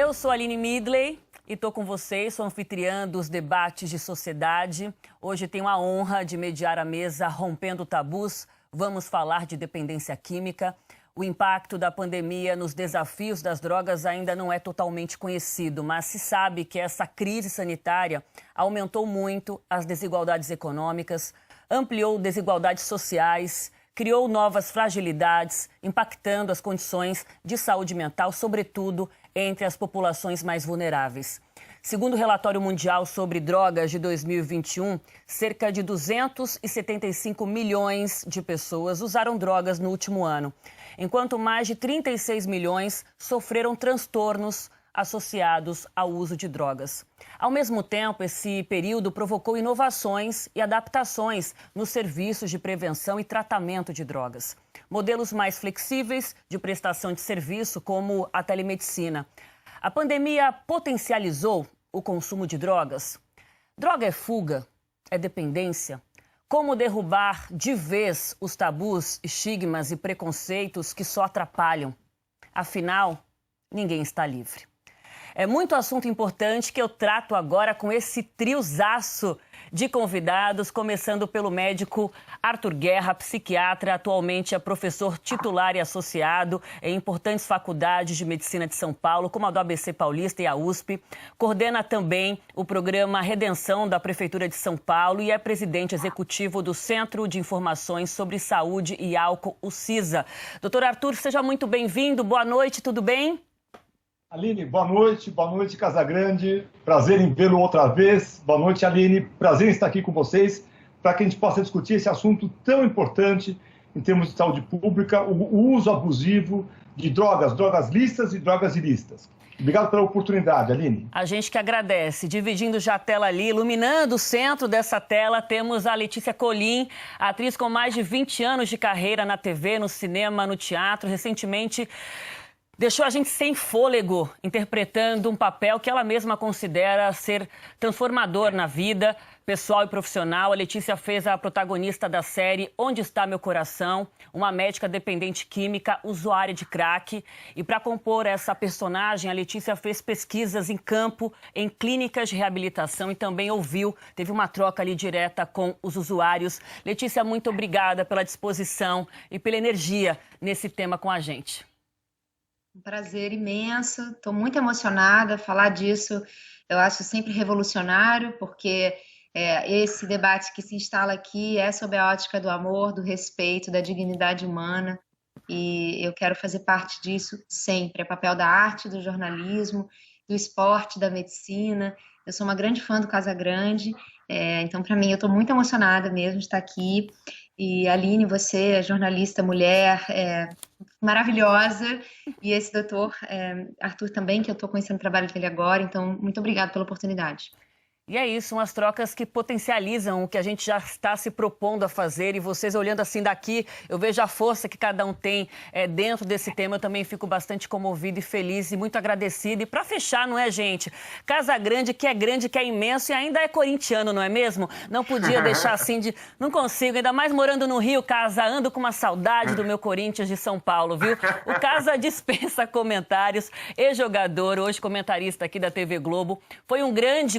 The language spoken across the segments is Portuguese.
Eu sou a Aline Midley e estou com vocês, sou anfitriã dos debates de sociedade. Hoje tenho a honra de mediar a mesa Rompendo Tabus. Vamos falar de dependência química. O impacto da pandemia nos desafios das drogas ainda não é totalmente conhecido, mas se sabe que essa crise sanitária aumentou muito as desigualdades econômicas, ampliou desigualdades sociais, criou novas fragilidades, impactando as condições de saúde mental, sobretudo entre as populações mais vulneráveis. Segundo o relatório mundial sobre drogas de 2021, cerca de 275 milhões de pessoas usaram drogas no último ano, enquanto mais de 36 milhões sofreram transtornos associados ao uso de drogas. Ao mesmo tempo, esse período provocou inovações e adaptações nos serviços de prevenção e tratamento de drogas. Modelos mais flexíveis de prestação de serviço, como a telemedicina. A pandemia potencializou o consumo de drogas? Droga é fuga? É dependência? Como derrubar de vez os tabus, estigmas e preconceitos que só atrapalham? Afinal, ninguém está livre. É muito assunto importante que eu trato agora com esse triozaço de convidados, começando pelo médico Arthur Guerra, psiquiatra, atualmente é professor titular e associado em importantes faculdades de medicina de São Paulo, como a do ABC Paulista e a USP. Coordena também o programa Redenção da Prefeitura de São Paulo e é presidente executivo do Centro de Informações sobre Saúde e Álcool, o CISA. Doutor Arthur, seja muito bem-vindo. Boa noite, tudo bem? Aline, boa noite Casagrande, prazer em vê-lo outra vez. Boa noite, Aline, prazer em estar aqui com vocês para que a gente possa discutir esse assunto tão importante em termos de saúde pública, o uso abusivo de drogas, drogas lícitas e drogas ilícitas. Obrigado pela oportunidade, Aline. A gente que agradece. Dividindo já a tela ali, iluminando o centro dessa tela, temos a Letícia Colim, atriz com mais de 20 anos de carreira na TV, no cinema, no teatro. Recentemente deixou a gente sem fôlego, interpretando um papel que ela mesma considera ser transformador na vida pessoal e profissional. A Letícia fez a protagonista da série Onde Está Meu Coração, uma médica dependente química, usuária de crack. E para compor essa personagem, a Letícia fez pesquisas em campo, em clínicas de reabilitação e também teve uma troca ali direta com os usuários. Letícia, muito obrigada pela disposição e pela energia nesse tema com a gente. Um prazer imenso, estou muito emocionada. Falar disso eu acho sempre revolucionário, porque esse debate que se instala aqui é sob a ótica do amor, do respeito, da dignidade humana, e eu quero fazer parte disso sempre. É papel da arte, do jornalismo, do esporte, da medicina. Eu sou uma grande fã do Casagrande, então para mim eu estou muito emocionada mesmo de estar aqui. E Aline, você é jornalista, mulher, maravilhosa, e esse doutor Arthur também, que eu estou conhecendo o trabalho dele agora, então muito obrigada pela oportunidade. E é isso, umas trocas que potencializam o que a gente já está se propondo a fazer. E vocês olhando assim daqui, eu vejo a força que cada um tem dentro desse tema. Eu também fico bastante comovida e feliz e muito agradecida. E para fechar, não é, gente? Casagrande, que é imenso e ainda é corintiano, não é mesmo? Não podia deixar assim de... Não consigo, ainda mais morando no Rio, Casa, ando com uma saudade do meu Corinthians de São Paulo, viu? O Casa dispensa comentários, ex-jogador, hoje comentarista aqui da TV Globo. Foi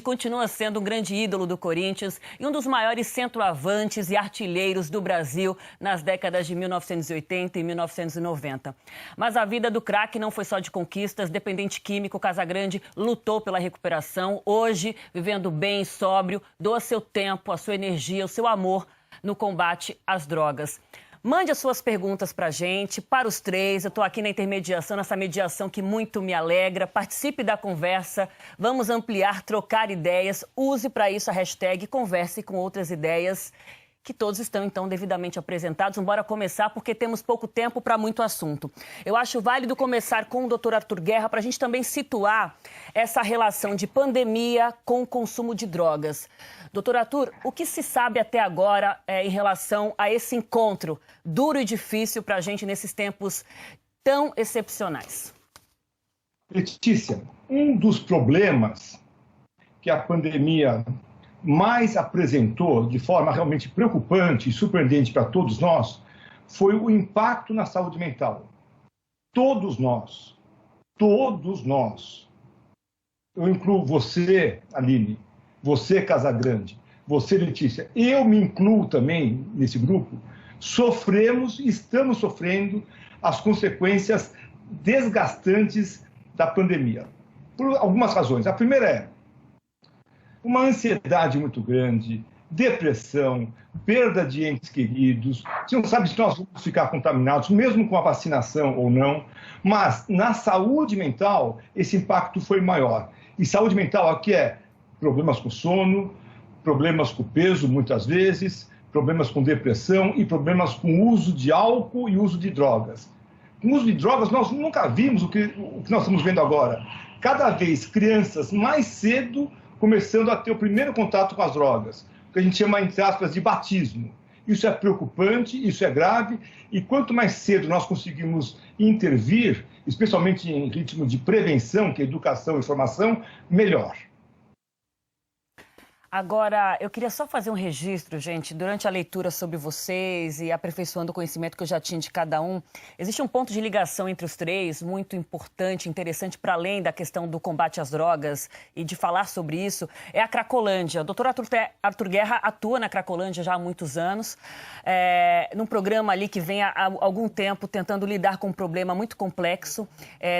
continua sendo um grande ídolo do Corinthians e um dos maiores centroavantes e artilheiros do Brasil nas décadas de 1980 e 1990. Mas a vida do craque não foi só de conquistas. Dependente químico, Casagrande lutou pela recuperação. Hoje, vivendo bem, sóbrio, doa seu tempo, a sua energia, o seu amor no combate às drogas. Mande as suas perguntas para a gente, para os três. Eu estou aqui na intermediação, nessa mediação que muito me alegra. Participe da conversa, vamos ampliar, trocar ideias. Use para isso a hashtag Converse com Outras Ideias, que todos estão, então, devidamente apresentados. Bora começar, porque temos pouco tempo para muito assunto. Eu acho válido começar com o doutor Arthur Guerra, para a gente também situar essa relação de pandemia com o consumo de drogas. Doutor Arthur, o que se sabe até agora em relação a esse encontro duro e difícil para a gente nesses tempos tão excepcionais? Letícia, um dos problemas que a pandemia mais apresentou de forma realmente preocupante e surpreendente para todos nós foi o impacto na saúde mental. Todos nós eu incluo você, Aline, você, Casagrande, você, Letícia, eu me incluo também nesse grupo, estamos sofrendo as consequências desgastantes da pandemia. Por algumas razões. A primeira é uma ansiedade muito grande, depressão, perda de entes queridos. Você não sabe se nós vamos ficar contaminados, mesmo com a vacinação ou não. Mas na saúde mental, esse impacto foi maior. E saúde mental aqui é problemas com sono, problemas com peso, muitas vezes, problemas com depressão e problemas com uso de álcool e uso de drogas. Com o uso de drogas, nós nunca vimos o que nós estamos vendo agora. Cada vez crianças mais cedo começando a ter o primeiro contato com as drogas, o que a gente chama, entre aspas, de batismo. Isso é preocupante, isso é grave, e quanto mais cedo nós conseguimos intervir, especialmente em ritmo de prevenção, que é educação e formação, melhor. Agora, eu queria só fazer um registro, gente. Durante a leitura sobre vocês e aperfeiçoando o conhecimento que eu já tinha de cada um, existe um ponto de ligação entre os três muito importante, interessante, para além da questão do combate às drogas e de falar sobre isso, é a Cracolândia. O doutor Arthur Guerra atua na Cracolândia já há muitos anos, num programa ali que vem há algum tempo tentando lidar com um problema muito complexo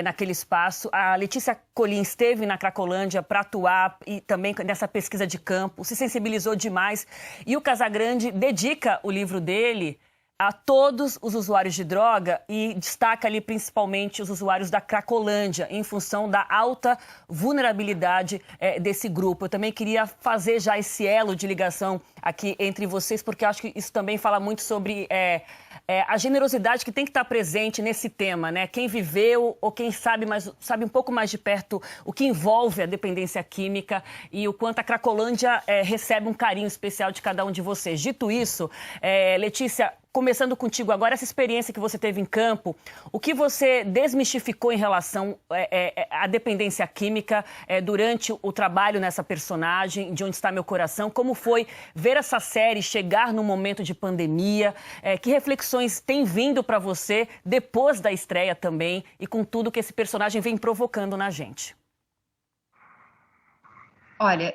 naquele espaço. A Letícia Colim esteve na Cracolândia para atuar e também nessa pesquisa de campo, se sensibilizou demais. E o Casagrande dedica o livro dele a todos os usuários de droga e destaca ali principalmente os usuários da Cracolândia, em função da alta vulnerabilidade desse grupo. Eu também queria fazer já esse elo de ligação aqui entre vocês, porque eu acho que isso também fala muito sobre a generosidade que tem que estar presente nesse tema, né? Quem viveu ou quem sabe um pouco mais de perto o que envolve a dependência química e o quanto a Cracolândia recebe um carinho especial de cada um de vocês. Dito isso, Letícia, começando contigo agora, essa experiência que você teve em campo, o que você desmistificou em relação à dependência química durante o trabalho nessa personagem, De Onde Está Meu Coração? Como foi ver essa série chegar num momento de pandemia? Que reflexões tem vindo para você depois da estreia também e com tudo que esse personagem vem provocando na gente? Olha,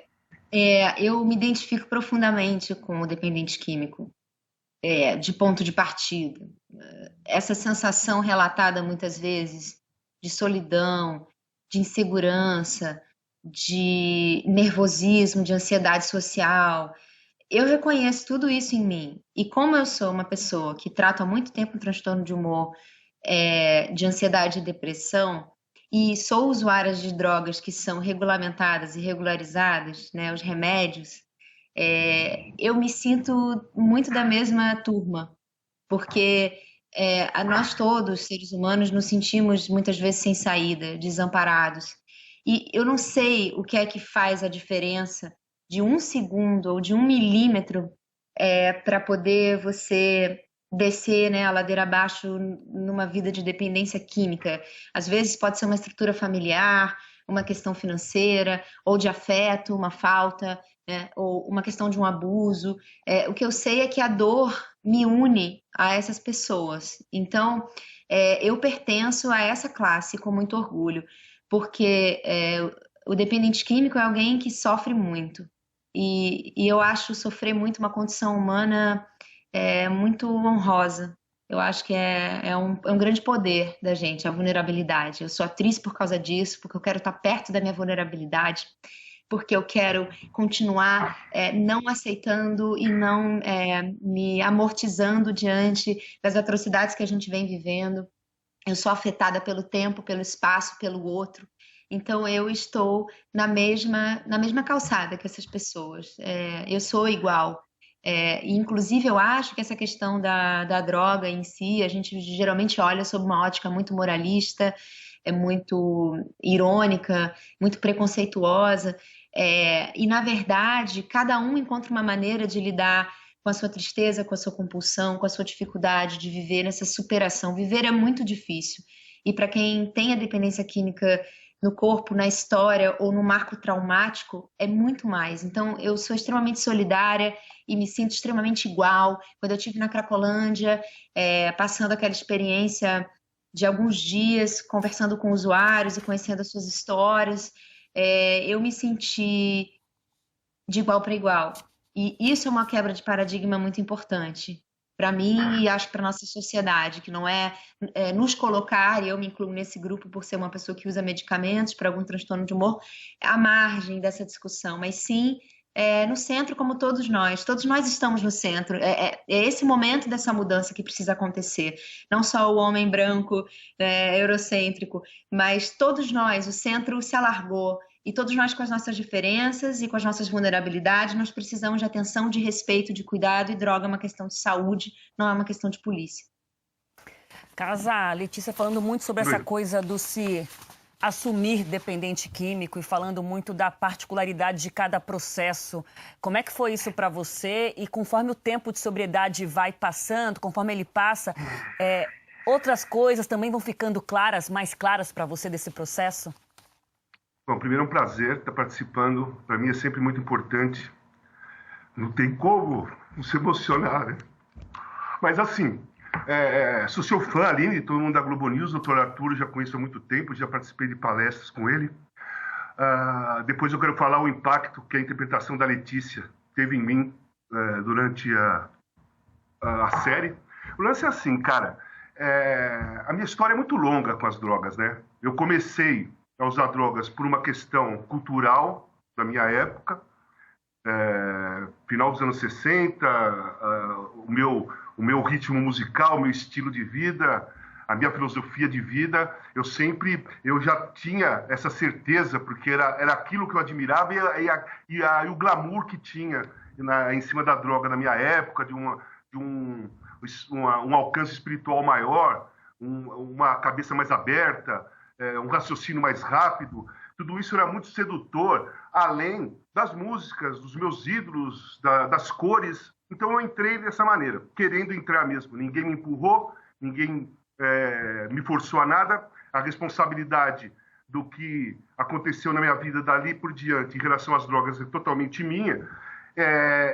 eu me identifico profundamente com o dependente químico. De ponto de partida. Essa sensação relatada muitas vezes de solidão, de insegurança, de nervosismo, de ansiedade social. Eu reconheço tudo isso em mim. E como eu sou uma pessoa que trata há muito tempo um transtorno de humor, de ansiedade e depressão, e sou usuária de drogas que são regulamentadas e regularizadas, né, os remédios, eu me sinto muito da mesma turma, porque nós todos, seres humanos, nos sentimos muitas vezes sem saída, desamparados. E eu não sei o que é que faz a diferença de 1 segundo ou de 1 milímetro para poder você descer, né, a ladeira abaixo numa vida de dependência química. Às vezes pode ser uma estrutura familiar, uma questão financeira, ou de afeto, uma falta, ou uma questão de um abuso. O que eu sei é que a dor me une a essas pessoas. Então, eu pertenço a essa classe com muito orgulho, porque o dependente químico é alguém que sofre muito. E eu acho sofrer muito uma condição humana muito honrosa. Eu acho que é um grande poder da gente, a vulnerabilidade. Eu sou atriz por causa disso, porque eu quero estar perto da minha vulnerabilidade, porque eu quero continuar não aceitando e não me amortizando diante das atrocidades que a gente vem vivendo. Eu sou afetada pelo tempo, pelo espaço, pelo outro. Então, eu estou na mesma calçada que essas pessoas. Eu sou igual. Inclusive, eu acho que essa questão da droga em si, a gente geralmente olha sob uma ótica muito moralista, muito irônica, muito preconceituosa. E, na verdade, cada um encontra uma maneira de lidar com a sua tristeza, com a sua compulsão, com a sua dificuldade de viver nessa superação. Viver é muito difícil. E para quem tem a dependência química no corpo, na história ou no marco traumático, é muito mais. Então, eu sou extremamente solidária e me sinto extremamente igual. Quando eu estive na Cracolândia, passando aquela experiência de alguns dias, conversando com usuários e conhecendo as suas histórias, eu me senti de igual para igual. E isso é uma quebra de paradigma muito importante para mim e acho para nossa sociedade, que não é nos colocar, e eu me incluo nesse grupo por ser uma pessoa que usa medicamentos para algum transtorno de humor, à margem dessa discussão, mas sim no centro, como todos nós estamos no centro. É esse momento dessa mudança que precisa acontecer. Não só o homem branco, eurocêntrico, mas todos nós, o centro se alargou. E todos nós, com as nossas diferenças e com as nossas vulnerabilidades, nós precisamos de atenção, de respeito, de cuidado, e droga é uma questão de saúde, não é uma questão de polícia. Casa, a Letícia falando muito sobre essa coisa do se assumir dependente químico e falando muito da particularidade de cada processo. Como é que foi isso para você? E conforme o tempo de sobriedade vai passando, conforme ele passa, outras coisas também vão ficando claras, mais claras para você desse processo? Bom, primeiro é um prazer estar participando. Para mim é sempre muito importante. Não tem como não se emocionar, né? Mas assim, sou seu fã, Aline, todo mundo da Globo News, o Dr. Arthur já conheço há muito tempo, já participei de palestras com ele. Depois eu quero falar o impacto que a interpretação da Letícia teve em mim durante a série. O lance é assim, cara, a minha história é muito longa com as drogas, né? Eu comecei a usar drogas por uma questão cultural da minha época, final dos anos 60, o meu ritmo musical, o meu estilo de vida, a minha filosofia de vida, eu já tinha essa certeza, porque era aquilo que eu admirava e o glamour que tinha em cima da droga na minha época, de um alcance espiritual maior, uma cabeça mais aberta, um raciocínio mais rápido. Tudo isso era muito sedutor, além das músicas, dos meus ídolos, das cores. Então eu entrei dessa maneira, querendo entrar mesmo. Ninguém me empurrou, ninguém me forçou a nada. A responsabilidade do que aconteceu na minha vida dali por diante em relação às drogas é totalmente minha.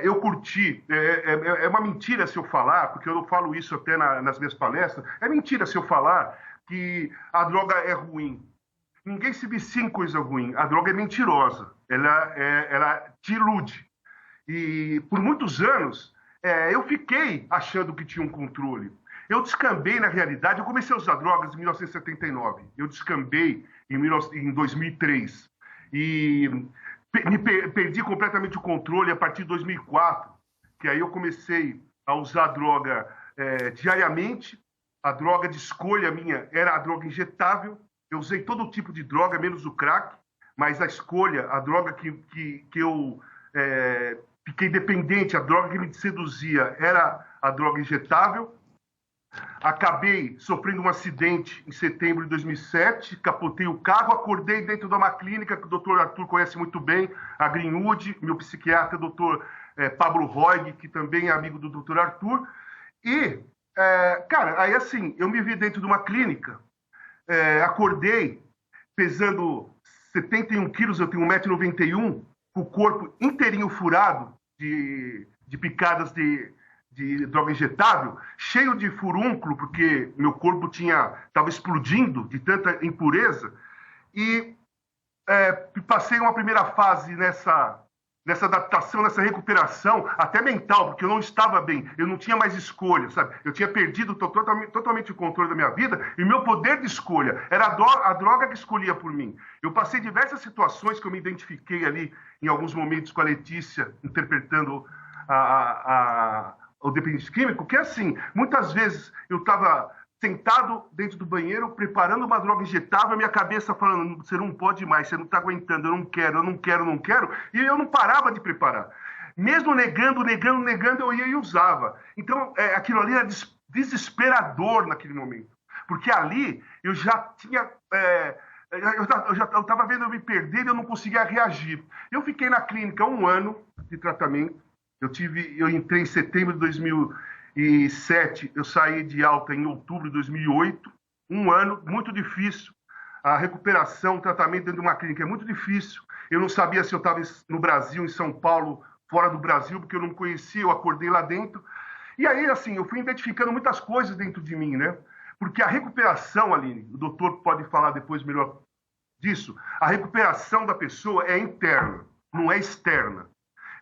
Eu curti, é uma mentira se eu falar, porque eu falo isso até nas minhas palestras, é mentira se eu falar que a droga é ruim. Ninguém se vicia em coisa ruim. A droga é mentirosa. Ela te ilude. E por muitos anos, eu fiquei achando que tinha um controle. Eu descambei, na realidade, eu comecei a usar drogas em 1979. Eu descambei em 2003. E perdi completamente o controle a partir de 2004, que aí eu comecei a usar droga diariamente. A droga de escolha minha era a droga injetável. Eu usei todo tipo de droga, menos o crack, mas a escolha, a droga que eu fiquei dependente, a droga que me seduzia era a droga injetável. Acabei sofrendo um acidente em setembro de 2007, capotei o carro, acordei dentro de uma clínica que o Dr. Arthur conhece muito bem, a Greenwood, meu psiquiatra, Dr. Pablo Roig, que também é amigo do Dr. Arthur. E, cara, aí assim, eu me vi dentro de uma clínica, acordei pesando 71 quilos, eu tenho 1,91 m, com o corpo inteirinho furado de picadas de droga injetável, cheio de furúnculo, porque meu corpo estava explodindo de tanta impureza, e passei uma primeira fase nessa adaptação, nessa recuperação, até mental, porque eu não estava bem, eu não tinha mais escolha, sabe? Eu tinha perdido totalmente o controle da minha vida, e meu poder de escolha era a droga que escolhia por mim. Eu passei diversas situações que eu me identifiquei ali, em alguns momentos, com a Letícia, interpretando o dependente químico, que é assim, muitas vezes eu estava sentado dentro do banheiro, preparando uma droga injetável, minha cabeça falando, você não pode mais, você não está aguentando, eu não quero, e eu não parava de preparar. Mesmo negando, eu ia e usava. Então, aquilo ali era desesperador naquele momento, porque ali eu já tinha... eu estava vendo eu me perder e eu não conseguia reagir. Eu fiquei na clínica 1 ano de tratamento. Eu entrei em setembro de 2007, eu saí de alta em outubro de 2008. 1 ano, muito difícil. A recuperação, o tratamento dentro de uma clínica é muito difícil. Eu não sabia se eu estava no Brasil, em São Paulo, fora do Brasil, porque eu não conhecia, eu acordei lá dentro. E aí, assim, eu fui identificando muitas coisas dentro de mim, né? Porque a recuperação, Aline, o doutor pode falar depois melhor disso, a recuperação da pessoa é interna, não é externa.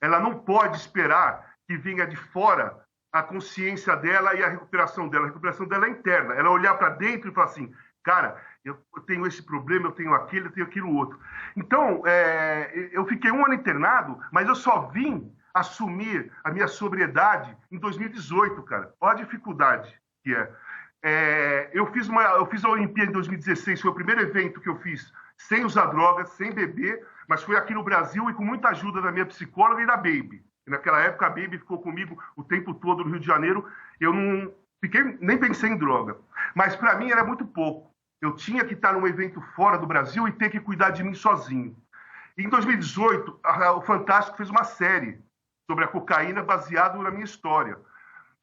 Ela não pode esperar que venha de fora a consciência dela e a recuperação dela. A recuperação dela é interna. Ela olhar para dentro e falar assim, cara, eu tenho esse problema, eu tenho aquele, eu tenho aquilo outro. Então, eu fiquei 1 ano internado, mas eu só vim assumir a minha sobriedade em 2018, cara. Olha a dificuldade que é. Eu fiz a Olimpíada em 2016, foi o primeiro evento que eu fiz sem usar drogas, sem beber, mas foi aqui no Brasil e com muita ajuda da minha psicóloga e da Baby. E naquela época a Baby ficou comigo o tempo todo no Rio de Janeiro, eu não nem pensei em droga. Mas para mim era muito pouco. Eu tinha que estar num evento fora do Brasil e ter que cuidar de mim sozinho. E em 2018, o Fantástico fez uma série sobre a cocaína baseado na minha história.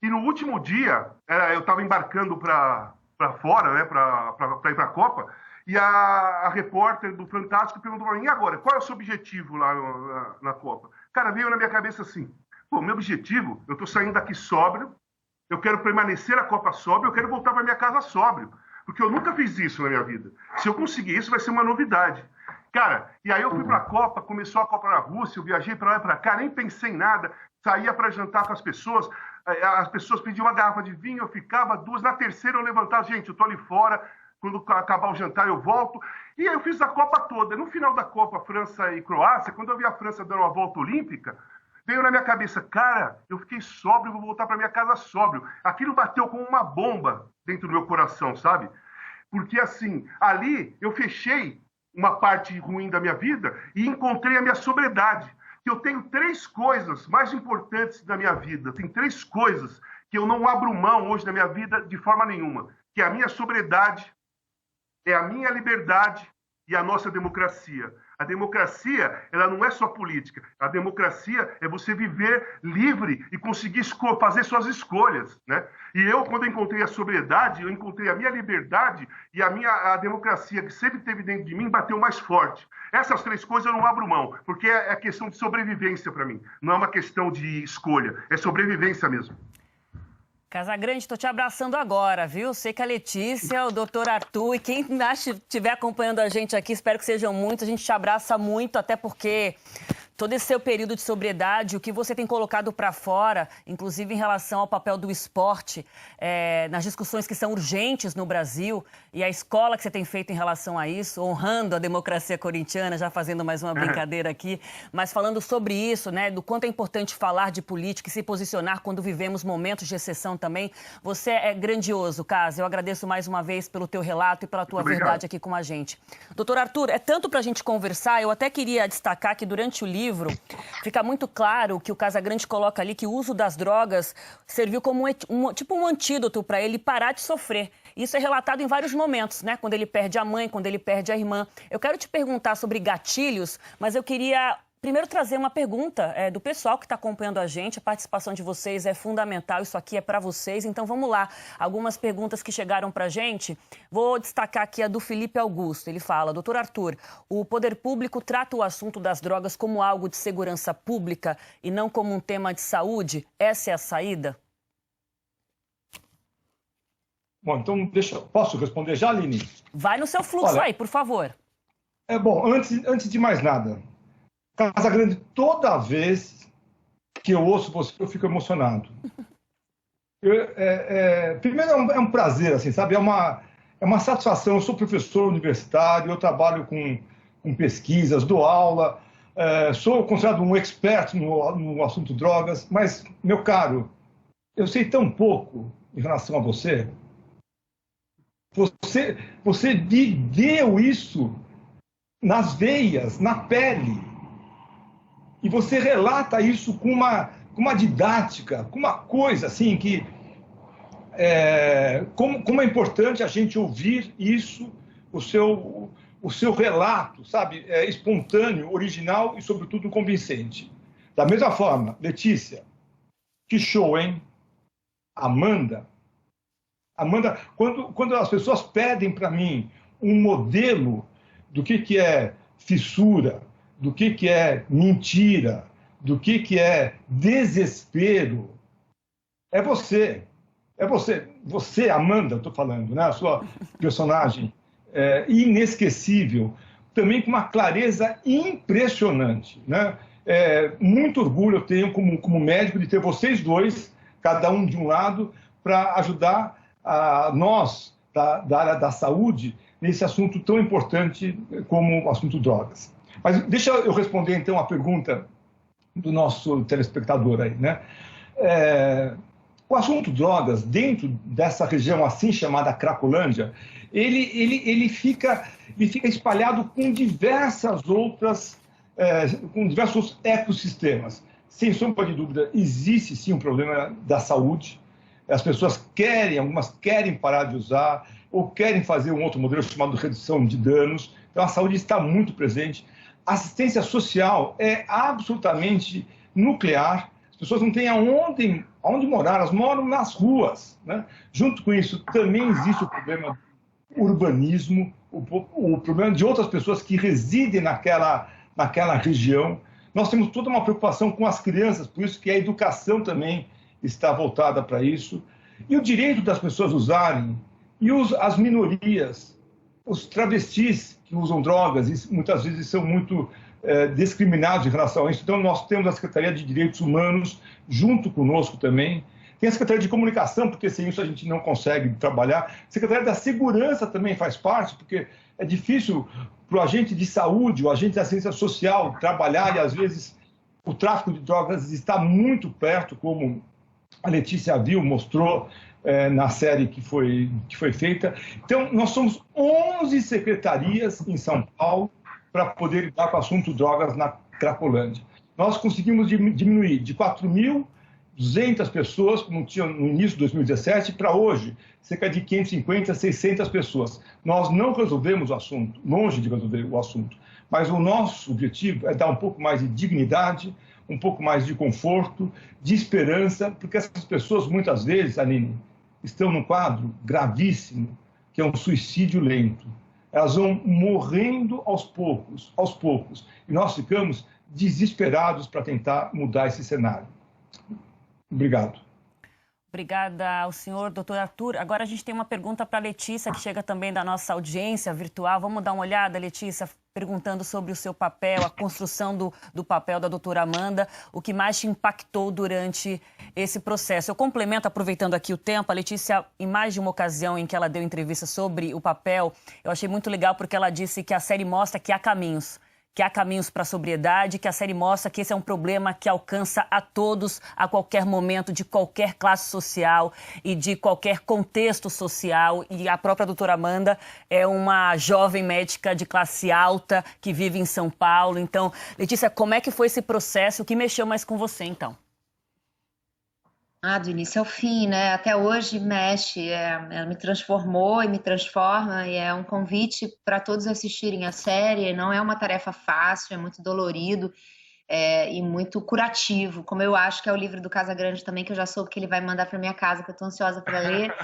E no último dia, eu estava embarcando para fora, né, para ir para a Copa, e a repórter do Fantástico perguntou para mim, e agora, qual é o seu objetivo lá na Copa? Cara, veio na minha cabeça assim, pô, meu objetivo, eu estou saindo daqui sóbrio, eu quero permanecer a Copa sóbrio, eu quero voltar para minha casa sóbrio, porque eu nunca fiz isso na minha vida. Se eu conseguir isso, vai ser uma novidade. Cara, e aí eu fui para a Copa, começou a Copa na Rússia, eu viajei para lá e para cá, nem pensei em nada, saía para jantar com as pessoas pediam uma garrafa de vinho, eu ficava 2, na terceira eu levantava, gente, eu tô ali fora, quando acabar o jantar eu volto, e aí eu fiz a Copa toda. No final da Copa, França e Croácia, quando eu vi a França dando uma volta olímpica, veio na minha cabeça, cara, eu fiquei sóbrio, vou voltar para minha casa sóbrio. Aquilo bateu como uma bomba dentro do meu coração, sabe? Porque assim, ali eu fechei uma parte ruim da minha vida e encontrei a minha sobriedade. Que eu tenho 3 coisas mais importantes da minha vida. Tem 3 coisas que eu não abro mão hoje da minha vida de forma nenhuma. Que é a minha sobriedade, é a minha liberdade e a nossa democracia. A democracia, ela não é só política. A democracia é você viver livre e conseguir fazer suas escolhas, né? E eu, quando eu encontrei a sobriedade, eu encontrei a minha liberdade e a democracia que sempre esteve dentro de mim bateu mais forte. Essas 3 coisas eu não abro mão, porque é questão de sobrevivência para mim. Não é uma questão de escolha, é sobrevivência mesmo. Casagrande, estou te abraçando agora, viu? Sei que a Letícia, o doutor Arthur e quem estiver acompanhando a gente aqui, espero que sejam muitos, a gente te abraça muito, até porque todo esse seu período de sobriedade, o que você tem colocado para fora, inclusive em relação ao papel do esporte, nas discussões que são urgentes no Brasil, e a escola que você tem feito em relação a isso, honrando a democracia corintiana, já fazendo mais uma brincadeira aqui, mas falando sobre isso, né, do quanto é importante falar de política e se posicionar quando vivemos momentos de exceção também. Você é grandioso, Casa. Eu agradeço mais uma vez pelo teu relato e pela tua verdade aqui com a gente. Doutor Arthur, é tanto para a gente conversar, eu até queria destacar que durante o livro fica muito claro que o Casagrande coloca ali que o uso das drogas serviu como um antídoto para ele parar de sofrer. Isso é relatado em vários momentos, né? Quando ele perde a mãe, quando ele perde a irmã. Eu quero te perguntar sobre gatilhos, mas eu queria primeiro trazer uma pergunta do pessoal que está acompanhando a gente. A participação de vocês é fundamental, isso aqui é para vocês. Então vamos lá, algumas perguntas que chegaram para a gente. Vou destacar aqui a do Felipe Augusto. Ele fala, doutor Arthur, o poder público trata o assunto das drogas como algo de segurança pública e não como um tema de saúde? Essa é a saída? Bom, então posso responder já, Aline? Vai no seu fluxo aí, por favor. Bom, antes de mais nada, Casagrande, toda vez que eu ouço você, eu fico emocionado. Primeiro, é um prazer, assim, sabe? É uma satisfação. Eu sou professor universitário, eu trabalho com pesquisas, dou aula, sou considerado um expert no assunto drogas, mas, meu caro, eu sei tão pouco em relação a você. Você viveu isso nas veias, na pele. E você relata isso com uma didática, com uma coisa assim que... como é importante a gente ouvir isso, o seu relato, sabe? Espontâneo, original e, sobretudo, convincente. Da mesma forma, Letícia, que show, hein? Amanda, quando as pessoas pedem para mim um modelo do que é fissura, do que é mentira, do que é desespero, é você. É você. Você, Amanda, estou falando, né? A sua personagem inesquecível. também com uma clareza impressionante, né? Muito orgulho eu tenho como médico de ter vocês dois, cada um de um lado, para ajudar a nós da área da saúde nesse assunto tão importante como o assunto drogas. Mas deixa eu responder então a pergunta do nosso telespectador aí, né? O assunto drogas, dentro dessa região assim chamada Cracolândia, ele fica espalhado com com diversos ecossistemas. Sem sombra de dúvida, existe sim um problema da saúde. As pessoas algumas querem parar de usar, ou querem fazer um outro modelo chamado redução de danos. Então a saúde está muito presente. A assistência social é absolutamente nuclear. As pessoas não têm aonde morar, elas moram nas ruas, né? Junto com isso, também existe o problema do urbanismo, o problema de outras pessoas que residem naquela região. Nós temos toda uma preocupação com as crianças, por isso que a educação também está voltada para isso. E o direito das pessoas usarem, e as minorias, os travestis que usam drogas, e muitas vezes são muito discriminados em relação a isso. Então, nós temos a Secretaria de Direitos Humanos junto conosco também. Tem a Secretaria de Comunicação, porque sem isso a gente não consegue trabalhar. A Secretaria da Segurança também faz parte, porque é difícil para o agente de saúde, o agente da ciência social trabalhar, e às vezes o tráfico de drogas está muito perto, como a Letícia viu, mostrou na série que foi feita. Então, nós somos 11 secretarias em São Paulo para poder lidar com o assunto drogas na Cracolândia. Nós conseguimos diminuir de 4.200 pessoas, como tinha no início de 2017, para hoje, cerca de 550, 600 pessoas. Nós não resolvemos o assunto, longe de resolver o assunto, mas o nosso objetivo é dar um pouco mais de dignidade, um pouco mais de conforto, de esperança, porque essas pessoas, muitas vezes, Aline, estão num quadro gravíssimo, que é um suicídio lento. Elas vão morrendo aos poucos, e nós ficamos desesperados para tentar mudar esse cenário. Obrigado. Obrigada ao senhor, doutor Arthur. Agora a gente tem uma pergunta para a Letícia, que chega também da nossa audiência virtual. Vamos dar uma olhada, Letícia, perguntando sobre o seu papel, a construção do papel da doutora Amanda, o que mais te impactou durante esse processo. Eu complemento, aproveitando aqui o tempo, a Letícia, em mais de uma ocasião em que ela deu entrevista sobre o papel, eu achei muito legal porque ela disse que a série mostra que há caminhos para a sobriedade, que a série mostra que esse é um problema que alcança a todos, a qualquer momento, de qualquer classe social e de qualquer contexto social. E a própria doutora Amanda é uma jovem médica de classe alta que vive em São Paulo. Então, Letícia, como é que foi esse processo? O que mexeu mais com você, então? Do início ao fim, né? Até hoje mexe, ela me transformou e me transforma, e é um convite para todos assistirem a série. Não é uma tarefa fácil, é muito dolorido e muito curativo, como eu acho que é o livro do Casagrande também, que eu já soube que ele vai mandar para minha casa, que eu estou ansiosa para ler.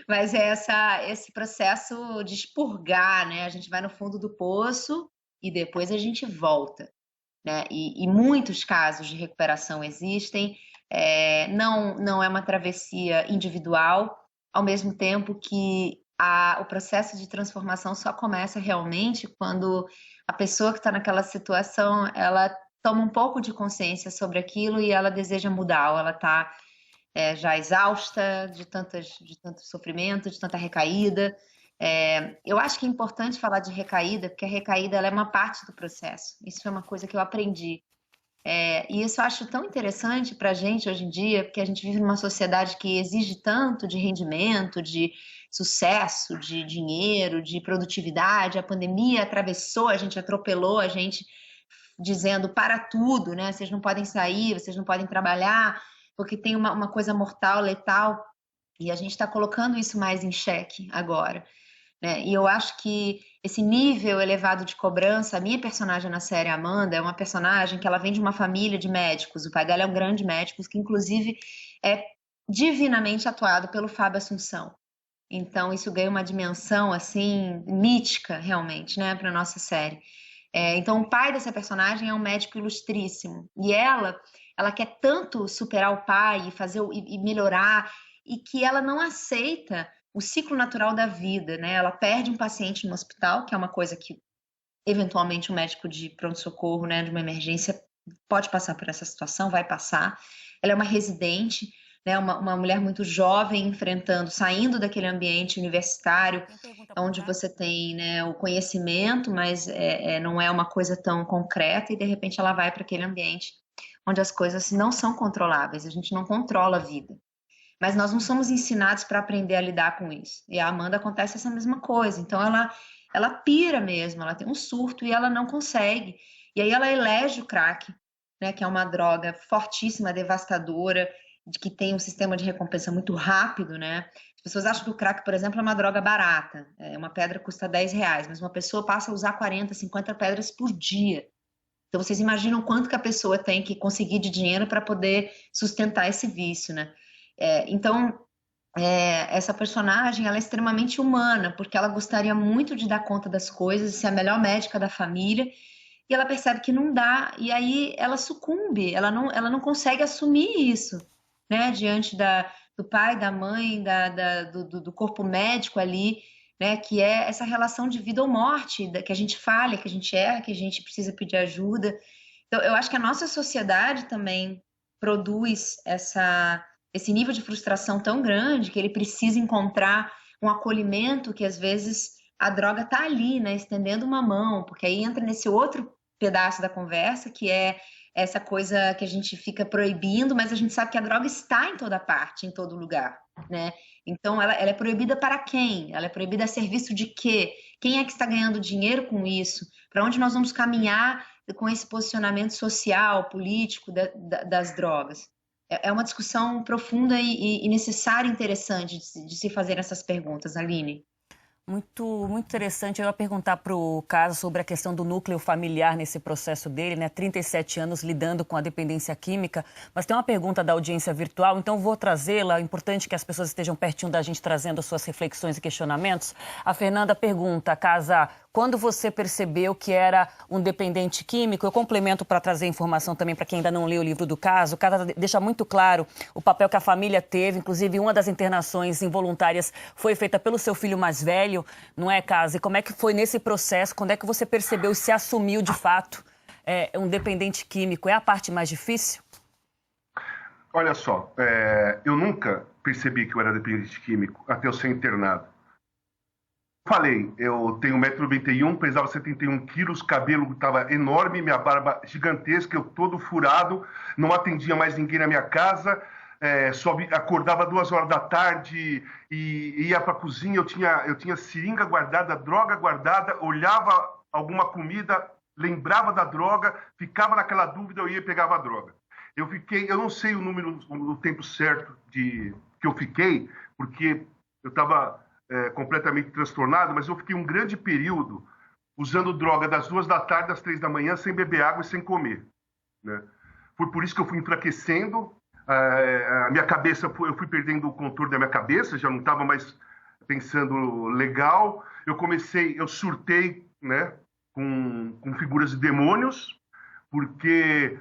Mas é esse processo de expurgar, né? A gente vai no fundo do poço e depois a gente volta. Né? E muitos casos de recuperação existem, não é uma travessia individual, ao mesmo tempo que o processo de transformação só começa realmente quando a pessoa que está naquela situação, ela toma um pouco de consciência sobre aquilo e ela deseja mudar, ou ela está já exausta de tanto sofrimento, de tanta recaída. Eu acho que é importante falar de recaída, porque a recaída ela é uma parte do processo. Isso foi uma coisa que eu aprendi. E isso eu acho tão interessante para a gente hoje em dia, porque a gente vive numa sociedade que exige tanto de rendimento, de sucesso, de dinheiro, de produtividade. A pandemia atravessou, a gente atropelou, a gente dizendo para tudo, né? Vocês não podem sair, vocês não podem trabalhar, porque tem uma coisa mortal, letal, e a gente está colocando isso mais em xeque agora. Né? E eu acho que esse nível elevado de cobrança, a minha personagem na série, Amanda, é uma personagem que ela vem de uma família de médicos, o pai dela é um grande médico, que inclusive é divinamente atuado pelo Fábio Assunção. Então isso ganha uma dimensão assim mítica realmente, né, para nossa série. Então o pai dessa personagem é um médico ilustríssimo, e ela quer tanto superar o pai e melhorar, e que ela não aceita o ciclo natural da vida, né? Ela perde um paciente no hospital, que é uma coisa que eventualmente um médico de pronto-socorro, né, de uma emergência, pode passar por essa situação, vai passar. Ela é uma residente, né, uma mulher muito jovem, saindo daquele ambiente universitário, onde você tem, né, o conhecimento, mas não é uma coisa tão concreta, e de repente ela vai para aquele ambiente onde as coisas não são controláveis, a gente não controla a vida. Mas nós não somos ensinados para aprender a lidar com isso. E a Amanda acontece essa mesma coisa. Então ela pira mesmo, ela tem um surto e ela não consegue. E aí ela elege o crack, né, que é uma droga fortíssima, devastadora, que tem um sistema de recompensa muito rápido, né? As pessoas acham que o crack, por exemplo, é uma droga barata. Uma pedra custa R$10, mas uma pessoa passa a usar 40, 50 pedras por dia. Então vocês imaginam quanto que a pessoa tem que conseguir de dinheiro para poder sustentar esse vício, né? Então, essa personagem, ela é extremamente humana, porque ela gostaria muito de dar conta das coisas, ser a melhor médica da família, e ela percebe que não dá, e aí ela sucumbe, ela não consegue assumir isso, né, diante do pai, da mãe, do corpo médico ali, né, que é essa relação de vida ou morte, que a gente falha, que a gente erra, que a gente precisa pedir ajuda. Então, eu acho que a nossa sociedade também produz esse nível de frustração tão grande que ele precisa encontrar um acolhimento que, às vezes, a droga está ali, né, estendendo uma mão, porque aí entra nesse outro pedaço da conversa, que é essa coisa que a gente fica proibindo, mas a gente sabe que a droga está em toda parte, em todo lugar, né? Então, ela é proibida para quem? Ela é proibida a serviço de quê? Quem é que está ganhando dinheiro com isso? Para onde nós vamos caminhar com esse posicionamento social, político das drogas? É uma discussão profunda e necessária e interessante de se fazer essas perguntas, Aline. Muito, muito interessante. Eu ia perguntar para o caso sobre a questão do núcleo familiar nesse processo dele, né? 37 anos lidando com a dependência química. Mas tem uma pergunta da audiência virtual, então vou trazê-la. É importante que as pessoas estejam pertinho da gente trazendo as suas reflexões e questionamentos. A Fernanda pergunta, Casa, quando você percebeu que era um dependente químico? Eu complemento para trazer informação também para quem ainda não leu o livro do caso. O caso deixa muito claro o papel que a família teve. Inclusive, uma das internações involuntárias foi feita pelo seu filho mais velho, não é, Casa? E como é que foi nesse processo? Quando é que você percebeu e se assumiu de fato um dependente químico? É a parte mais difícil? Olha só, eu nunca percebi que eu era dependente químico até eu ser internado. Falei, eu tenho 1,91 m, pesava 71 quilos, cabelo estava enorme, minha barba gigantesca, eu todo furado, não atendia mais ninguém na minha casa, só acordava 2 horas da tarde e ia para a cozinha, eu tinha seringa guardada, droga guardada, olhava alguma comida, lembrava da droga, ficava naquela dúvida, eu ia e pegava a droga. Eu não sei o tempo certo que eu fiquei, porque eu estava completamente transtornado, mas eu fiquei um grande período usando droga das 2 da tarde às 3 da manhã, sem beber água e sem comer, né? Foi por isso que eu fui enfraquecendo, a minha cabeça, eu fui perdendo o controle da minha cabeça, já não estava mais pensando legal, eu surtei, né, com figuras de demônios, porque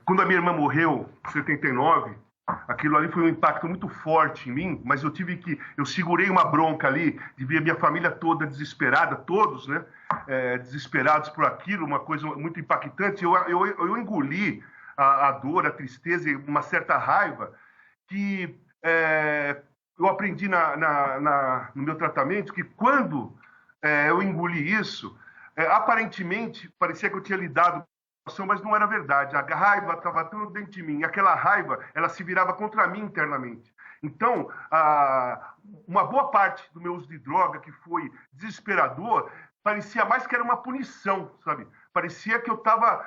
quando a minha irmã morreu, em 79, aquilo ali foi um impacto muito forte em mim, mas eu segurei uma bronca ali de ver a minha família toda desesperada, todos, né, desesperados por aquilo, uma coisa muito impactante. Eu engoli a dor, a tristeza e uma certa raiva que eu aprendi no meu tratamento, que quando eu engoli isso, aparentemente parecia que eu tinha lidado, mas não era verdade. A raiva estava tudo dentro de mim. E aquela raiva, ela se virava contra mim internamente. Então, uma boa parte do meu uso de droga, que foi desesperador, parecia mais que era uma punição, sabe? Parecia que eu estava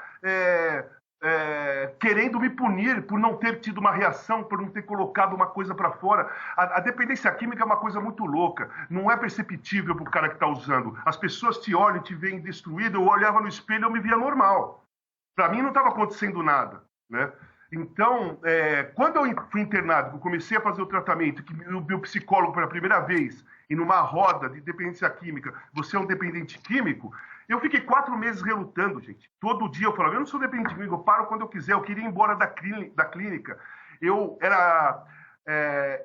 querendo me punir por não ter tido uma reação, por não ter colocado uma coisa para fora. A dependência química é uma coisa muito louca. Não é perceptível para o cara que está usando. As pessoas te olham, te veem destruído. Eu olhava no espelho e eu me via normal. Para mim não estava acontecendo nada, né? Então, quando eu fui internado, eu comecei a fazer o tratamento, que o meu psicólogo pela primeira vez, e numa roda de dependência química, você é um dependente químico, eu fiquei 4 meses relutando, gente. Todo dia eu falava, eu não sou dependente químico, eu paro quando eu quiser, eu queria ir embora da clínica. Eu era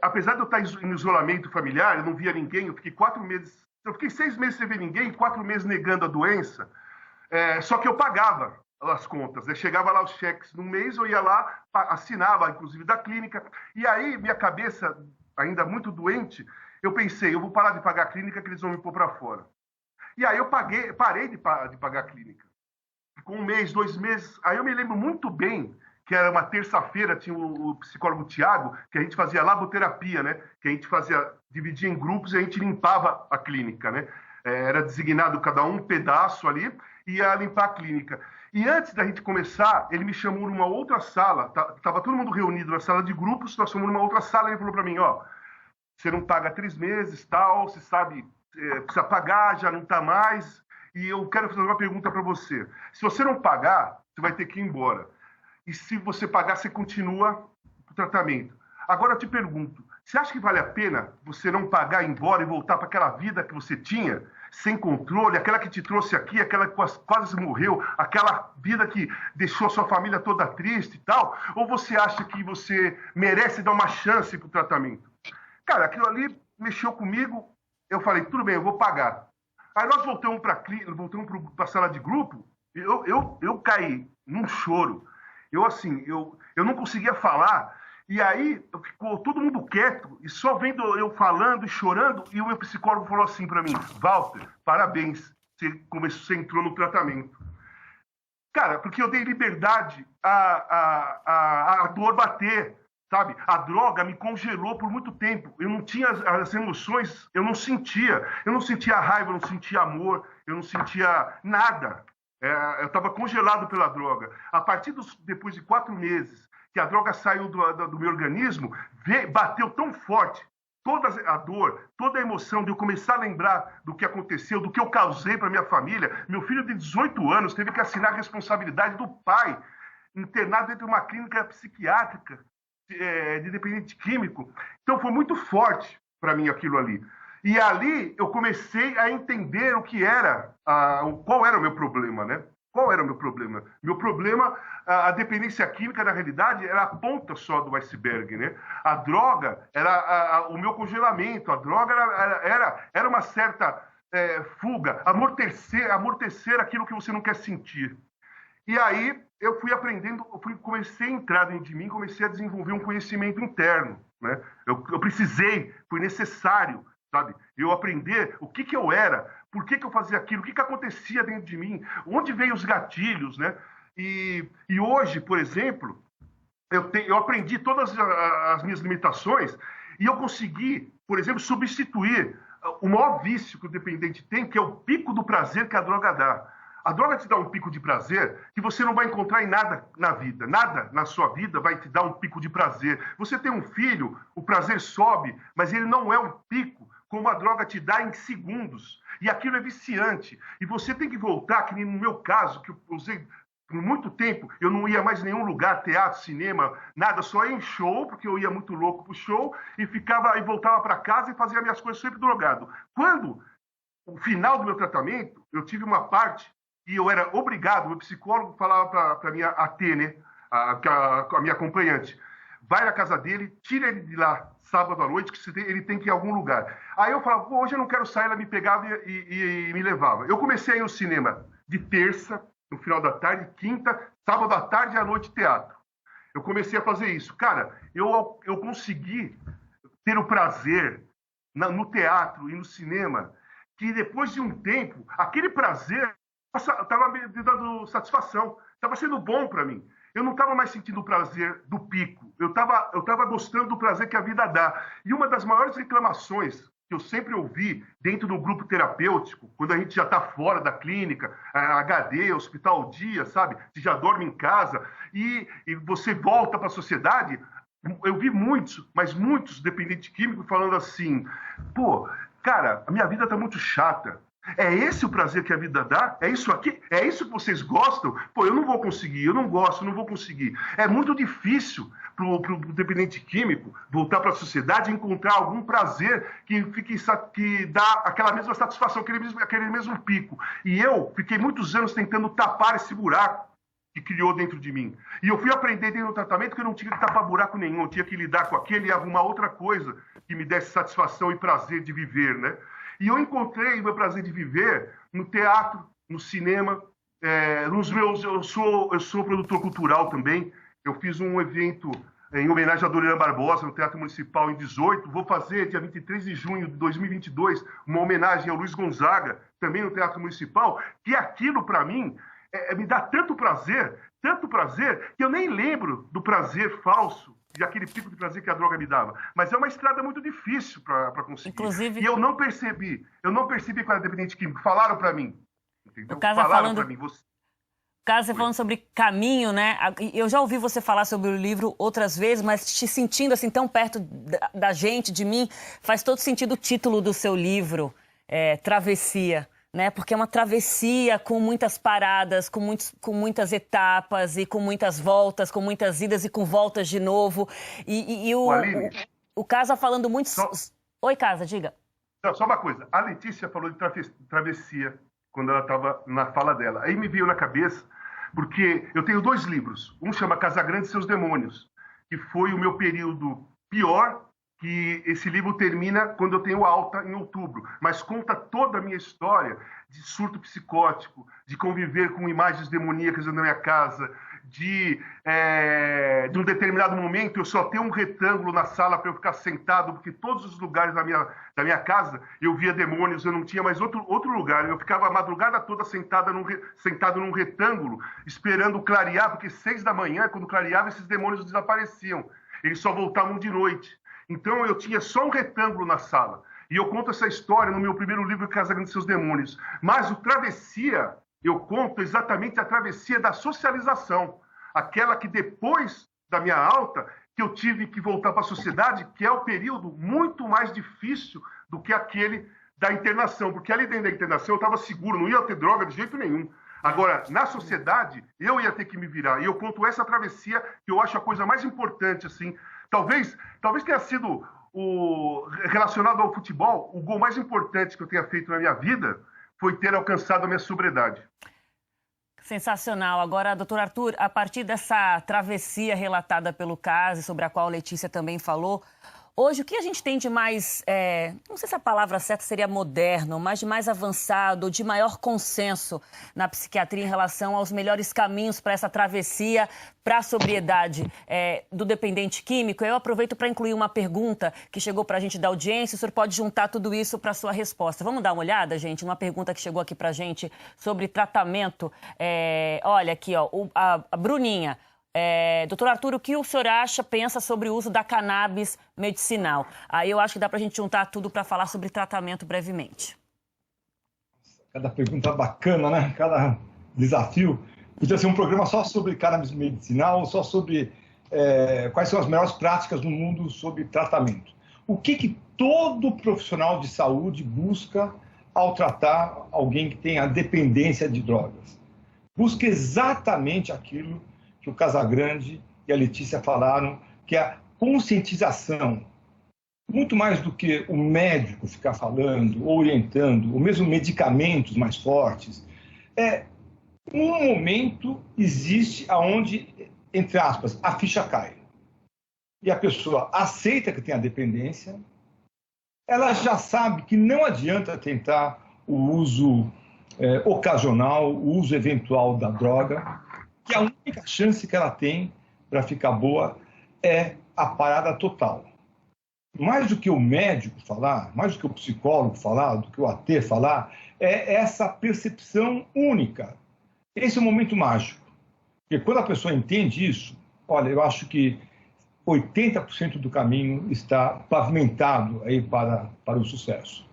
apesar de eu estar em isolamento familiar, eu não via ninguém, eu fiquei 6 meses sem ver ninguém e 4 meses negando a doença, só que eu pagava as contas, né? Chegava lá os cheques no mês, eu ia lá, assinava, inclusive da clínica, e aí minha cabeça, ainda muito doente, eu pensei, eu vou parar de pagar a clínica que eles vão me pôr para fora. E aí eu parei de pagar a clínica. Ficou 1 mês, 2 meses, aí eu me lembro muito bem que era uma terça-feira, tinha o psicólogo Tiago, que a gente fazia laboterapia, né? Que a gente dividia em grupos e a gente limpava a clínica, né? Era designado cada um pedaço ali e ia limpar a clínica. E antes da gente começar, ele me chamou numa outra sala, estava todo mundo reunido na sala de grupos, nós fomos numa outra sala, e ele falou para mim, ó, você não paga 3 meses, tal, você sabe, precisa pagar, já não está mais, e eu quero fazer uma pergunta para você. Se você não pagar, você vai ter que ir embora. E se você pagar, você continua o tratamento. Agora eu te pergunto, você acha que vale a pena você não pagar, ir embora e voltar para aquela vida que você tinha, sem controle, aquela que te trouxe aqui, aquela que quase morreu, aquela vida que deixou a sua família toda triste e tal? Ou você acha que você merece dar uma chance para o tratamento? Cara, aquilo ali mexeu comigo, eu falei, tudo bem, eu vou pagar. Aí nós voltamos para a sala de grupo, eu caí num choro. Eu não conseguia falar, e aí ficou todo mundo quieto, e só vendo eu falando e chorando, e o meu psicólogo falou assim para mim, Walter, parabéns, você entrou no tratamento. Cara, porque eu dei liberdade a dor bater, sabe? A droga me congelou por muito tempo, eu não tinha as emoções, eu não sentia raiva, eu não sentia amor, eu não sentia nada. Eu estava congelado pela droga. A partir depois de 4 meses que a droga saiu do meu organismo, bateu tão forte toda a dor, toda a emoção de eu começar a lembrar do que aconteceu, do que eu causei para minha família. Meu filho de 18 anos teve que assinar a responsabilidade do pai, internado dentro de uma clínica psiquiátrica de dependente químico. Então foi muito forte para mim aquilo ali. E ali eu comecei a entender o que era, qual era o meu problema, né? Qual era o meu problema? Meu problema, a dependência química, na realidade, era a ponta só do iceberg, né? A droga era o meu congelamento, a droga era uma certa fuga, amortecer aquilo que você não quer sentir. E aí eu fui aprendendo, comecei a entrar dentro de mim, comecei a desenvolver um conhecimento interno, né? Eu precisei, foi necessário, sabe? Eu aprender o que eu era, por que eu fazia aquilo, o que acontecia dentro de mim, onde veio os gatilhos, né? E hoje, por exemplo, eu aprendi todas as minhas limitações e eu consegui, por exemplo, substituir o maior vício que o dependente tem, que é o pico do prazer que a droga dá. A droga te dá um pico de prazer que você não vai encontrar em nada na vida. Nada na sua vida vai te dar um pico de prazer. Você tem um filho, o prazer sobe, mas ele não é um pico como a droga te dá em segundos. E aquilo é viciante. E você tem que voltar, que nem no meu caso, que eu usei por muito tempo, eu não ia mais em nenhum lugar, teatro, cinema, nada, só ia em show, porque eu ia muito louco pro show, e voltava para casa e fazia minhas coisas sempre drogado. Quando, no final do meu tratamento, eu tive uma parte e eu era obrigado, meu psicólogo falava para minha AT, né, a minha acompanhante, vai na casa dele, tira ele de lá sábado à noite, que ele tem que ir a algum lugar. Aí eu falava, pô, hoje eu não quero sair, ela me pegava e me levava. Eu comecei a ir ao cinema de terça, no final da tarde, quinta, sábado à tarde e à noite teatro. Eu comecei a fazer isso. Cara, eu consegui ter o prazer no teatro e no cinema, que depois de um tempo, aquele prazer estava me dando satisfação, estava sendo bom para mim. Eu não estava mais sentindo o prazer do pico, eu estava gostando do prazer que a vida dá. E uma das maiores reclamações que eu sempre ouvi dentro do grupo terapêutico, quando a gente já está fora da clínica, HD, hospital dia, sabe? Você já dorme em casa e você volta para a sociedade, eu vi muitos, mas muitos dependentes químicos falando assim, pô, cara, a minha vida está muito chata. É esse o prazer que a vida dá? É isso aqui? É isso que vocês gostam? Pô, eu não vou conseguir, eu não gosto, não vou conseguir. É muito difícil para o dependente químico voltar para a sociedade e encontrar algum prazer que dá aquela mesma satisfação, aquele mesmo pico. E eu fiquei muitos anos tentando tapar esse buraco. que criou dentro de mim. E eu fui aprender dentro do tratamento que eu não tinha que tapar buraco nenhum, eu tinha que lidar com aquele e arrumar outra coisa que me desse satisfação e prazer de viver, né? E eu encontrei o meu prazer de viver no teatro, no cinema, nos meus... Eu sou produtor cultural também. Eu fiz um evento em homenagem a Doriana Barbosa no Teatro Municipal em 18. Vou fazer, dia 23 de junho de 2022, uma homenagem ao Luiz Gonzaga, também no Teatro Municipal, que aquilo, para mim, me dá tanto prazer, que eu nem lembro do prazer falso, de aquele pico de prazer que a droga me dava. Mas é uma estrada muito difícil para conseguir. Inclusive... E eu não percebi que eu era dependente químico. Falaram para mim. Entendeu? O caso Falaram para mim. Caso você falando sobre caminho, né? Eu já ouvi você falar sobre o livro outras vezes, mas te sentindo assim tão perto da gente, de mim, faz todo sentido o título do seu livro, Travessia, né? Porque é uma travessia com muitas paradas, com muitas etapas e com muitas voltas, com muitas idas e com voltas de novo. O Casa falando muito... Oi, Casa, diga. Só uma coisa. A Letícia falou de travessia quando ela estava na fala dela. Aí me veio na cabeça, porque eu tenho 2 livros. Um chama Casagrande e Seus Demônios, que foi o meu período pior, que esse livro termina quando eu tenho alta em outubro, mas conta toda a minha história de surto psicótico, de conviver com imagens demoníacas na minha casa, de um determinado momento eu só ter um retângulo na sala para eu ficar sentado, porque todos os lugares da minha casa eu via demônios, eu não tinha mais outro lugar. Eu ficava a madrugada toda sentado num retângulo, esperando clarear, porque 6 da manhã, quando clareava, esses demônios desapareciam. Eles só voltavam de noite. Então eu tinha só um retângulo na sala. E eu conto essa história no meu primeiro livro, Casagrande e Seus Demônios. Mas o Travessia, eu conto exatamente a travessia da socialização. Aquela que depois da minha alta, que eu tive que voltar para a sociedade, que é o período muito mais difícil do que aquele da internação. Porque ali dentro da internação eu estava seguro, não ia ter droga de jeito nenhum. Agora, na sociedade, eu ia ter que me virar. E eu conto essa travessia, que eu acho a coisa mais importante, assim. Talvez tenha sido, relacionado ao futebol, o gol mais importante que eu tenha feito na minha vida foi ter alcançado a minha sobriedade. Sensacional. Agora, doutor Arthur, a partir dessa travessia relatada pelo caso, sobre a qual a Letícia também falou, hoje o que a gente tem de mais, não sei se a palavra certa seria moderno, mas de mais avançado, de maior consenso na psiquiatria em relação aos melhores caminhos para essa travessia, para a sobriedade do dependente químico? Eu aproveito para incluir uma pergunta que chegou para a gente da audiência. O senhor pode juntar tudo isso para a sua resposta. Vamos dar uma olhada, gente? Uma pergunta que chegou aqui para a gente sobre tratamento. Olha aqui, ó, a Bruninha. Doutor Arthur, o que o senhor pensa sobre o uso da cannabis medicinal? Aí eu acho que dá para a gente juntar tudo para falar sobre tratamento brevemente. Cada pergunta bacana, né? Cada desafio. Podia ser um programa só sobre cannabis medicinal, só sobre quais são as melhores práticas no mundo sobre tratamento. O que todo profissional de saúde busca ao tratar alguém que tem a dependência de drogas? Busca exatamente aquilo que o Casagrande e a Letícia falaram, que é a conscientização. Muito mais do que o médico ficar falando, orientando, ou mesmo medicamentos mais fortes. Um momento existe onde, entre aspas, a ficha cai. E a pessoa aceita que tem a dependência, ela já sabe que não adianta tentar o uso ocasional, o uso eventual da droga, que a única chance que ela tem para ficar boa é a parada total. Mais do que o médico falar, mais do que o psicólogo falar, do que o AT falar, é essa percepção única. Esse é o momento mágico. Porque quando a pessoa entende isso, olha, eu acho que 80% do caminho está pavimentado aí para o sucesso.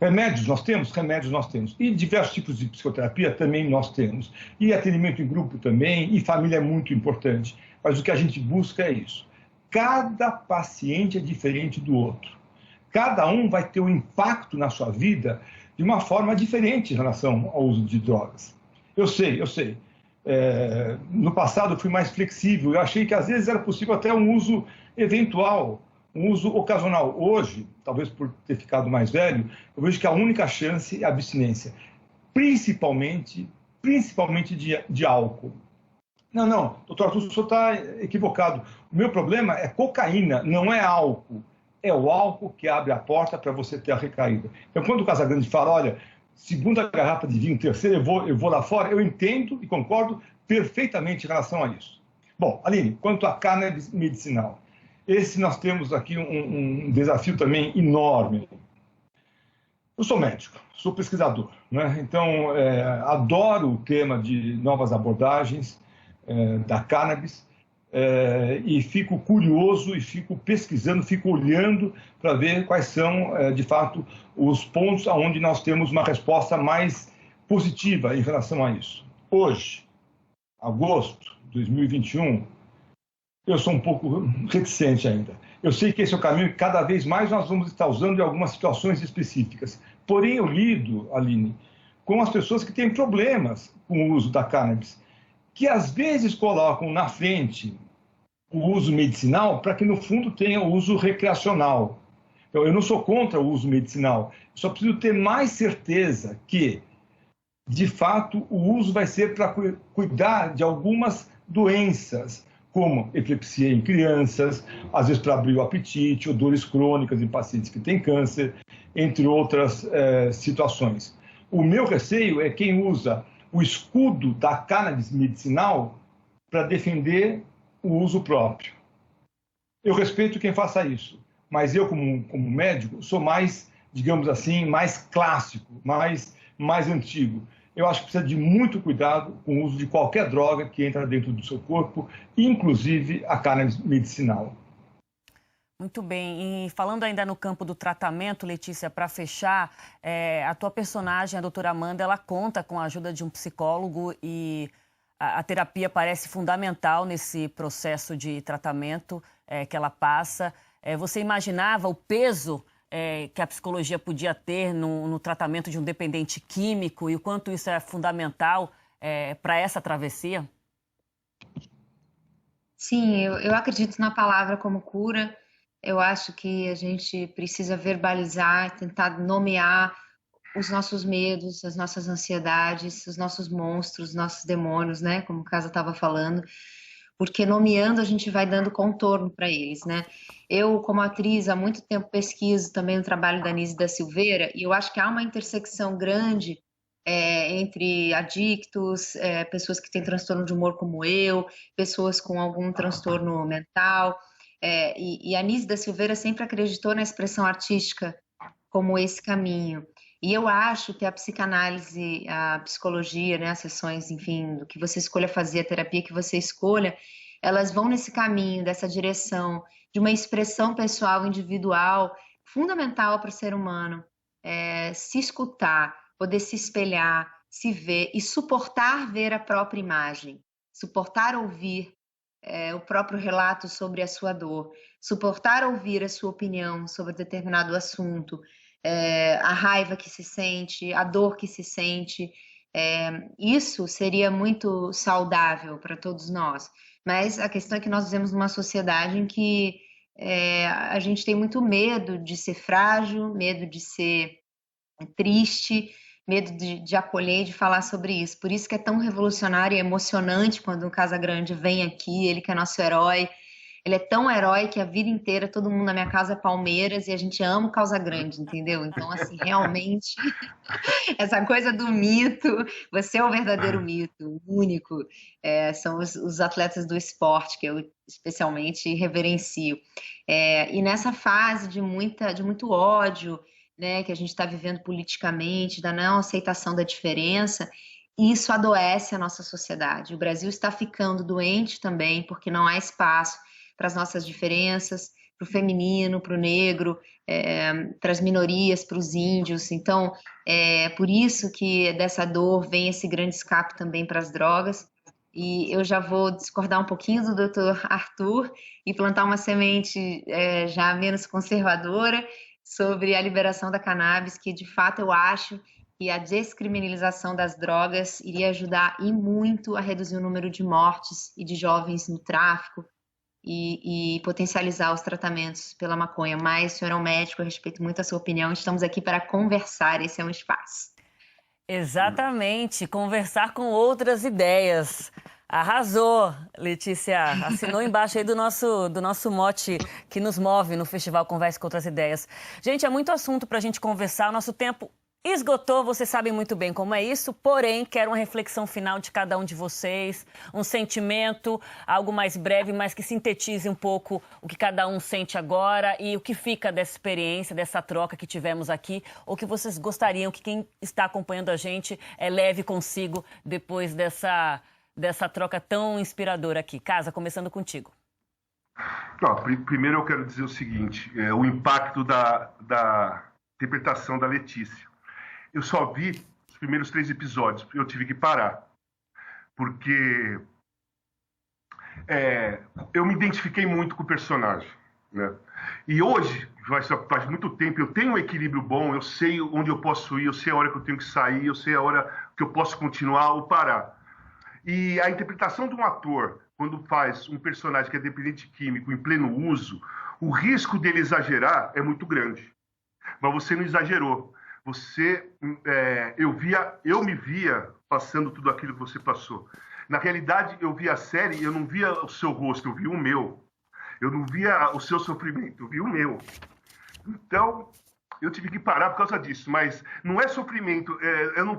Remédios nós temos? Remédios nós temos. E diversos tipos de psicoterapia também nós temos. E atendimento em grupo também, e família é muito importante. Mas o que a gente busca é isso. Cada paciente é diferente do outro. Cada um vai ter um impacto na sua vida de uma forma diferente em relação ao uso de drogas. Eu sei. No passado eu fui mais flexível. Eu achei que às vezes era possível até um uso eventual, um uso ocasional. Hoje, talvez por ter ficado mais velho, eu vejo que a única chance é a abstinência, principalmente de álcool. Não, doutor Arthur, o senhor está equivocado. O meu problema é cocaína, não é álcool. É o álcool que abre a porta para você ter a recaída. Então, quando o Casagrande fala, olha, segunda garrafa de vinho, terceira, eu vou lá fora, eu entendo e concordo perfeitamente em relação a isso. Bom, Aline, quanto à cannabis medicinal, esse nós temos aqui um desafio também enorme. Eu sou médico, sou pesquisador, né? Então, adoro o tema de novas abordagens da cannabis e fico curioso e fico pesquisando, fico olhando para ver quais são, de fato, os pontos onde nós temos uma resposta mais positiva em relação a isso. Hoje, agosto de 2021, eu sou um pouco reticente ainda. Eu sei que esse é o caminho que cada vez mais nós vamos estar usando em algumas situações específicas. Porém, eu lido, Aline, com as pessoas que têm problemas com o uso da cannabis, que às vezes colocam na frente o uso medicinal para que, no fundo, tenha o uso recreacional. Então, eu não sou contra o uso medicinal, só preciso ter mais certeza que, de fato, o uso vai ser para cuidar de algumas doenças, como epilepsia em crianças, às vezes para abrir o apetite, ou dores crônicas em pacientes que têm câncer, entre outras situações. O meu receio é quem usa o escudo da cannabis medicinal para defender o uso próprio. Eu respeito quem faça isso, mas eu, como médico, sou mais, digamos assim, mais clássico, mais antigo. Eu acho que precisa de muito cuidado com o uso de qualquer droga que entra dentro do seu corpo, inclusive a cannabis medicinal. Muito bem. E falando ainda no campo do tratamento, Letícia, para fechar, a tua personagem, a doutora Amanda, ela conta com a ajuda de um psicólogo e a terapia parece fundamental nesse processo de tratamento que ela passa. Você imaginava o peso que a psicologia podia ter no tratamento de um dependente químico e o quanto isso é fundamental para essa travessia? Sim, eu acredito na palavra como cura. Eu acho que a gente precisa verbalizar, tentar nomear os nossos medos, as nossas ansiedades, os nossos monstros, os nossos demônios, né? Como o Casa estava falando, porque nomeando a gente vai dando contorno para eles, né? Eu, como atriz, há muito tempo pesquiso também o trabalho da Anísia da Silveira e eu acho que há uma intersecção grande entre adictos, pessoas que têm transtorno de humor como eu, pessoas com algum transtorno mental. E a Anísia da Silveira sempre acreditou na expressão artística como esse caminho. E eu acho que a psicanálise, a psicologia, né, as sessões, enfim, do que você escolha fazer, a terapia que você escolha, elas vão nesse caminho, dessa direção, de uma expressão pessoal, individual, fundamental para o ser humano. Se escutar, poder se espelhar, se ver e suportar ver a própria imagem, suportar ouvir o próprio relato sobre a sua dor, suportar ouvir a sua opinião sobre determinado assunto, a raiva que se sente, a dor que se sente. Isso seria muito saudável para todos nós. Mas a questão é que nós vivemos numa sociedade em que a gente tem muito medo de ser frágil, medo de ser triste, medo de acolher e de falar sobre isso. Por isso que é tão revolucionário e emocionante quando o Casagrande vem aqui, ele que é nosso herói. Ele é tão herói que a vida inteira todo mundo na minha casa é Palmeiras e a gente ama o Casagrande, entendeu? Então, assim, realmente, essa coisa do mito, você é o verdadeiro mito, o único. São os atletas do esporte, que eu especialmente reverencio. E nessa fase de muito ódio, né, que a gente está vivendo politicamente, da não aceitação da diferença, isso adoece a nossa sociedade. O Brasil está ficando doente também, porque não há espaço para as nossas diferenças, para o feminino, para o negro, para as minorias, para os índios. Então, por isso que dessa dor vem esse grande escape também para as drogas. E eu já vou discordar um pouquinho do Dr. Arthur e plantar uma semente já menos conservadora sobre a liberação da cannabis, que de fato eu acho que a descriminalização das drogas iria ajudar e muito a reduzir o número de mortes e de jovens no tráfico e potencializar os tratamentos pela maconha. Mas o senhor é um médico, eu respeito muito a sua opinião, estamos aqui para conversar, esse é um espaço. Exatamente, conversar com outras ideias. Arrasou, Letícia. Assinou embaixo aí do nosso mote que nos move no Festival Converse com Outras Ideias. Gente, é muito assunto para a gente conversar. Nosso tempo esgotou, vocês sabem muito bem como é isso. Porém, quero uma reflexão final de cada um de vocês, um sentimento, algo mais breve, mas que sintetize um pouco o que cada um sente agora e o que fica dessa experiência, dessa troca que tivemos aqui, ou que vocês gostariam que quem está acompanhando a gente leve consigo depois dessa troca tão inspiradora aqui. Casa, começando contigo. Primeiro eu quero dizer o seguinte, o impacto da interpretação da Letícia. Eu só vi os primeiros 3 episódios, eu tive que parar, porque eu me identifiquei muito com o personagem, né? E hoje, faz muito tempo, eu tenho um equilíbrio bom, eu sei onde eu posso ir, eu sei a hora que eu tenho que sair, eu sei a hora que eu posso continuar ou parar. E a interpretação de um ator, quando faz um personagem que é dependente químico em pleno uso, o risco dele exagerar é muito grande. Mas você não exagerou. Eu me via passando tudo aquilo que você passou. Na realidade, eu via a série e eu não via o seu rosto, eu via o meu. Eu não via o seu sofrimento, eu via o meu. Então, eu tive que parar por causa disso, mas não é sofrimento, eu não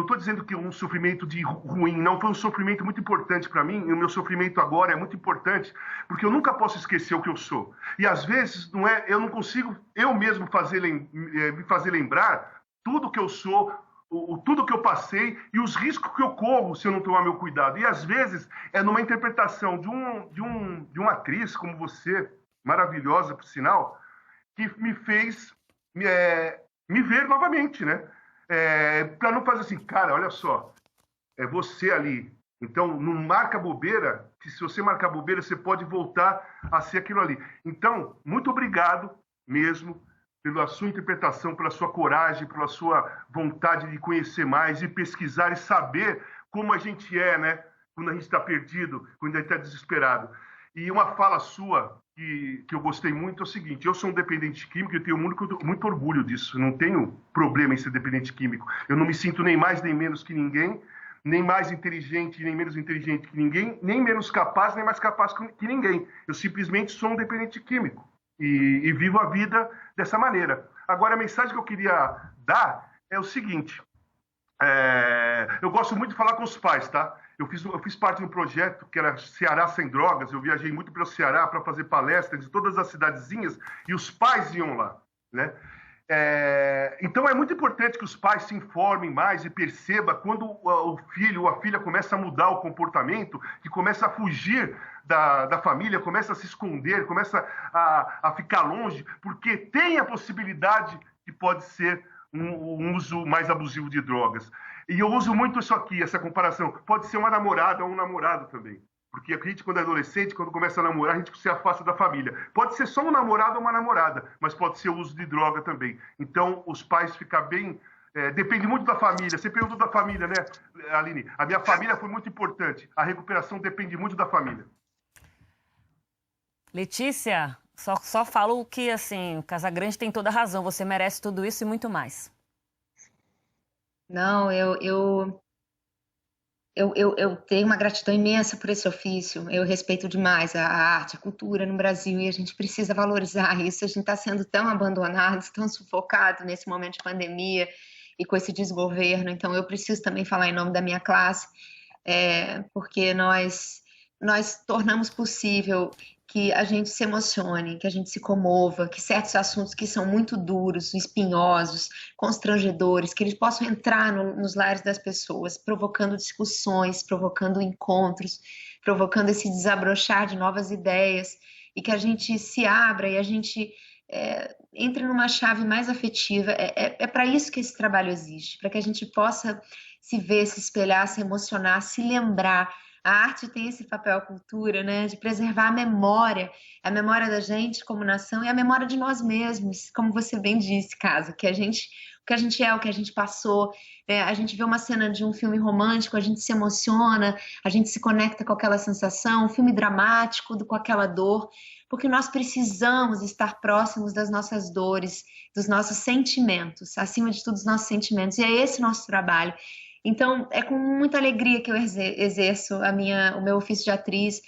estou dizendo que é um sofrimento de ruim, não, foi um sofrimento muito importante para mim, e o meu sofrimento agora é muito importante, porque eu nunca posso esquecer o que eu sou. E às vezes eu não consigo eu mesmo me fazer lembrar tudo que eu sou, tudo que eu passei e os riscos que eu corro se eu não tomar meu cuidado. E às vezes é numa interpretação de uma atriz como você, maravilhosa por sinal, que me fez me ver novamente, né? Para não fazer assim, cara, olha só, é você ali. Então, não marca bobeira, que se você marcar bobeira, você pode voltar a ser aquilo ali. Então, muito obrigado mesmo pela sua interpretação, pela sua coragem, pela sua vontade de conhecer mais e pesquisar e saber como a gente é, né? Quando a gente está perdido, quando a gente está desesperado. E uma fala sua que eu gostei muito é o seguinte: eu sou um dependente químico e eu tenho muito orgulho disso. Não tenho problema em ser dependente químico. Eu não me sinto nem mais nem menos que ninguém, nem mais inteligente nem menos inteligente que ninguém, nem menos capaz nem mais capaz que ninguém. Eu simplesmente sou um dependente químico e vivo a vida dessa maneira. Agora, a mensagem que eu queria dar é o seguinte: eu gosto muito de falar com os pais, tá? Eu fiz parte de um projeto que era Ceará Sem Drogas. Eu viajei muito pelo Ceará para fazer palestras em todas as cidadezinhas e os pais iam lá, né? Então é muito importante que os pais se informem mais e percebam quando o filho ou a filha começa a mudar o comportamento, que começa a fugir da família, começa a se esconder, começa a ficar longe, porque tem a possibilidade que pode ser um uso mais abusivo de drogas. E eu uso muito isso aqui, essa comparação. Pode ser uma namorada ou um namorado também. Porque a gente, quando é adolescente, quando começa a namorar, a gente se afasta da família. Pode ser só um namorado ou uma namorada, mas pode ser o uso de droga também. Então, os pais ficam bem... depende muito da família. Você perguntou da família, né, Aline? A minha família foi muito importante. A recuperação depende muito da família. Letícia, só falo que, assim, o Casagrande tem toda a razão. Você merece tudo isso e muito mais. Não, eu tenho uma gratidão imensa por esse ofício. Eu respeito demais a arte, a cultura no Brasil e a gente precisa valorizar isso. A gente está sendo tão abandonado, tão sufocado nesse momento de pandemia e com esse desgoverno. Então, eu preciso também falar em nome da minha classe, porque nós tornamos possível que a gente se emocione, que a gente se comova, que certos assuntos que são muito duros, espinhosos, constrangedores, que eles possam entrar nos lares das pessoas, provocando discussões, provocando encontros, provocando esse desabrochar de novas ideias, e que a gente se abra e a gente entre numa chave mais afetiva. É para isso que esse trabalho existe, para que a gente possa se ver, se espelhar, se emocionar, se lembrar. A arte tem esse papel, a cultura, né, de preservar a memória da gente como nação e a memória de nós mesmos, como você bem disse, Casa, o que a gente é, o que a gente passou. A gente vê uma cena de um filme romântico, a gente se emociona, a gente se conecta com aquela sensação, um filme dramático, com aquela dor, porque nós precisamos estar próximos das nossas dores, dos nossos sentimentos, acima de tudo, dos nossos sentimentos, e é esse nosso trabalho. Então, é com muita alegria que eu exerço o meu ofício de atriz.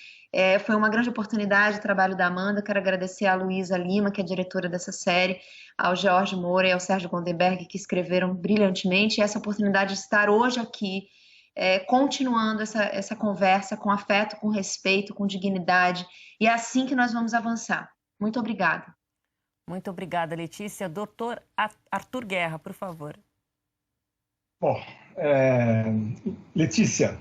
Foi uma grande oportunidade o trabalho da Amanda. Quero agradecer a Luísa Lima, que é a diretora dessa série, ao Jorge Moura e ao Sérgio Gondenberg, que escreveram brilhantemente. E essa oportunidade de estar hoje aqui, continuando essa conversa com afeto, com respeito, com dignidade. E é assim que nós vamos avançar. Muito obrigada. Muito obrigada, Letícia. Doutor Arthur Guerra, por favor. Bom, Letícia,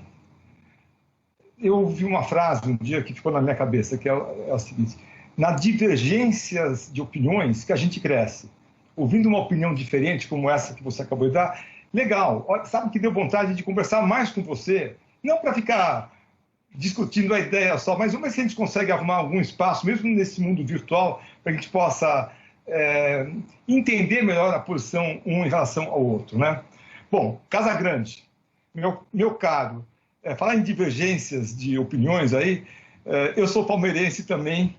eu ouvi uma frase um dia que ficou na minha cabeça, que é a seguinte: nas divergências de opiniões que a gente cresce. Ouvindo uma opinião diferente como essa que você acabou de dar, legal, sabe que deu vontade de conversar mais com você, não para ficar discutindo a ideia só, mas vamos ver se a gente consegue arrumar algum espaço, mesmo nesse mundo virtual, para a gente possa entender melhor a posição um em relação ao outro, né? Bom, Casagrande, meu caro, falar em divergências de opiniões aí, eu sou palmeirense também,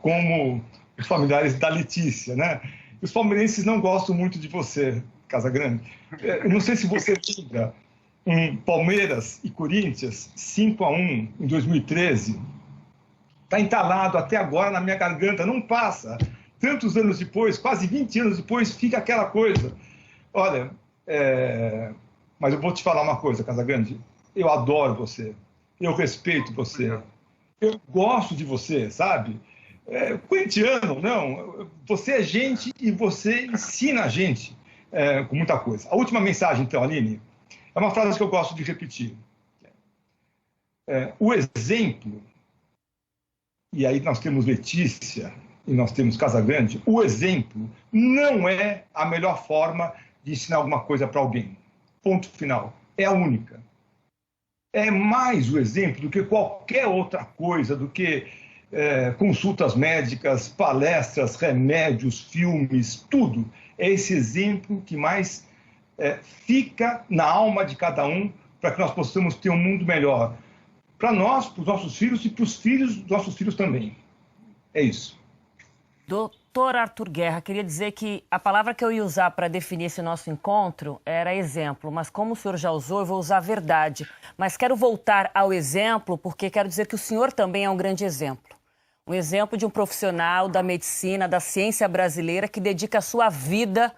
como os familiares da Letícia, né? Os palmeirenses não gostam muito de você, Casagrande. Eu não sei se você lembra Palmeiras e Corinthians 5-1 em 2013. Está entalado até agora na minha garganta, não passa. Tantos anos depois, quase 20 anos depois, fica aquela coisa. Olha, mas eu vou te falar uma coisa, Casagrande. Eu adoro você, eu respeito você, eu gosto de você, sabe? Corintiano, não. Você é gente e você ensina a gente com muita coisa. A última mensagem, então, Aline, é uma frase que eu gosto de repetir. O exemplo, e aí nós temos Letícia e nós temos Casagrande, o exemplo não é a melhor forma de ensinar alguma coisa para alguém. Ponto final. É a única. É mais o exemplo do que qualquer outra coisa, do que consultas médicas, palestras, remédios, filmes, tudo. É esse exemplo que mais fica na alma de cada um para que nós possamos ter um mundo melhor. Para nós, para os nossos filhos e para os filhos dos nossos filhos também. É isso. Doutor Arthur Guerra, queria dizer que a palavra que eu ia usar para definir esse nosso encontro era exemplo, mas como o senhor já usou, eu vou usar verdade. Mas quero voltar ao exemplo porque quero dizer que o senhor também é um grande exemplo. Um exemplo de um profissional da medicina, da ciência brasileira que dedica a sua vida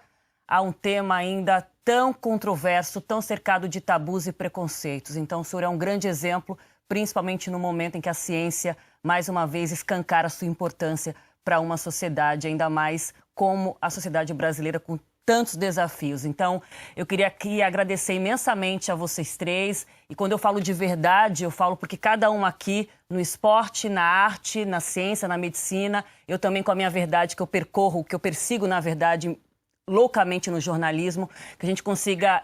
a um tema ainda tão controverso, tão cercado de tabus e preconceitos. Então, o senhor é um grande exemplo, principalmente no momento em que a ciência, mais uma vez, escancara a sua importância para uma sociedade, ainda mais como a sociedade brasileira, com tantos desafios. Então, eu queria aqui agradecer imensamente a vocês três. E quando eu falo de verdade, eu falo porque cada um aqui, no esporte, na arte, na ciência, na medicina, eu também com a minha verdade que eu percorro, que eu persigo, na verdade, loucamente no jornalismo, que a gente consiga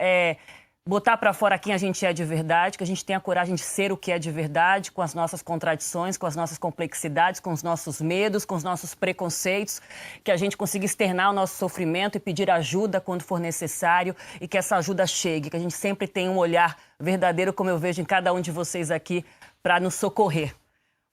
botar para fora quem a gente é de verdade, que a gente tenha a coragem de ser o que é de verdade, com as nossas contradições, com as nossas complexidades, com os nossos medos, com os nossos preconceitos, que a gente consiga externar o nosso sofrimento e pedir ajuda quando for necessário e que essa ajuda chegue, que a gente sempre tenha um olhar verdadeiro, como eu vejo em cada um de vocês aqui, para nos socorrer.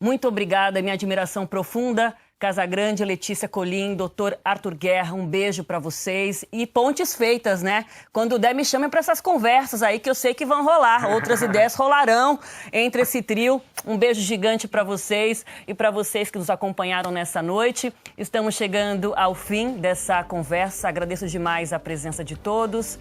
Muito obrigada, minha admiração profunda. Casagrande, Letícia Colim, doutor Arthur Guerra, um beijo para vocês. E pontes feitas, né? Quando der, me chamem para essas conversas aí que eu sei que vão rolar. Outras ideias rolarão entre esse trio. Um beijo gigante para vocês e para vocês que nos acompanharam nessa noite. Estamos chegando ao fim dessa conversa. Agradeço demais a presença de todos.